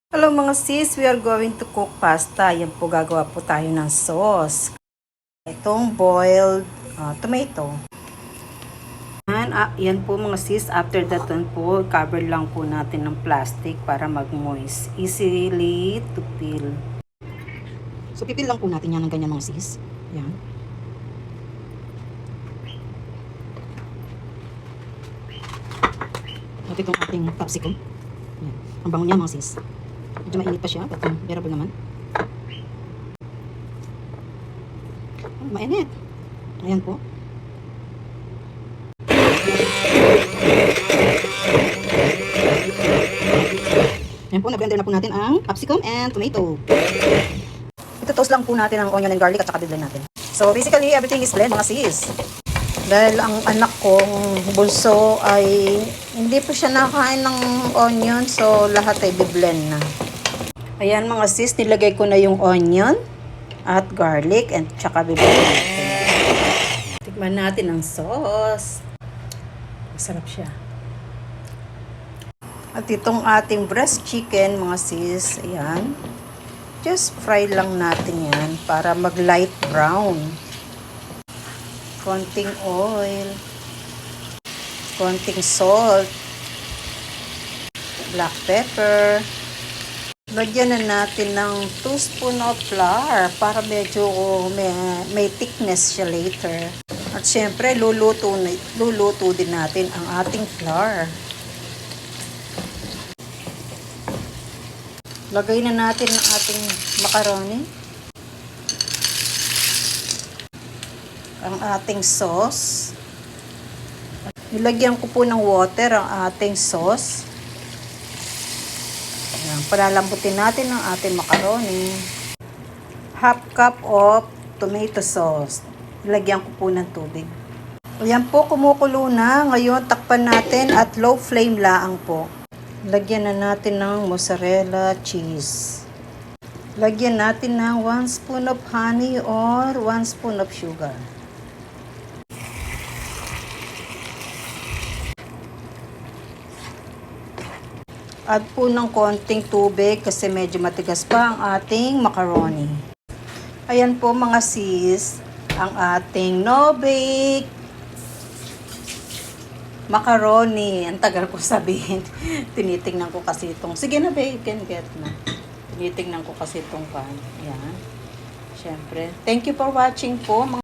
Hello mga sis, we are going to cook pasta. Yan po, gagawa po tayo ng sauce. Itong boiled tomato. Yan po mga sis, after that po, cover lang po natin ng plastic para mag-moist. Easily to peel. So pipil lang po natin yan ng ganyan mga sis. Yan. At itong ating capsicum. Yan. Ang bango niya mga sis. Medyo mainit pa siya, but bearable naman. Mainit. Ayan po. Ayan po, na-blender na po natin ang capsicum and tomato. Ito toast lang po natin ang onion and garlic at saka blend natin. So basically, everything is blend mga sis. Dahil ang anak kong bunso ay hindi po siya nakain ng onion, so lahat ay biblend na. Ayan mga sis, nilagay ko na yung onion at garlic and tsaka biblend natin. Tikman natin ang sauce. Masarap siya. At itong ating breast chicken mga sis, ayan. Just fry lang natin yan para mag light brown. Konting oil. Konting salt. Black pepper. Lagyan na natin ng 2 spoon of flour para medyo may thickness siya later. At syempre, luluto din natin ang ating flour. Lagay na natin ang ating macaroni. Ang ating sauce. Nilagyan ko po ng water ang ating sauce. Ayan, palalambutin natin ang ating macaroni. Half cup of tomato sauce. Nilagyan ko po ng tubig. Ayan po, kumukulo na. Ngayon, takpan natin at low flame lang po. Lagyan na natin ng mozzarella cheese. Lagyan natin ng 1 spoon of honey or 1 spoon of sugar. Add po ng konting tubig kasi medyo matigas pa ang ating macaroni. Ayan po mga sis, ang ating no-bake macaroni. Ang tagal ko sabihin. Tinitingnan ko kasi itong, sige na babe, can get na. Tinitingnan ko kasi itong pan. Ayan. Siyempre. Thank you for watching po.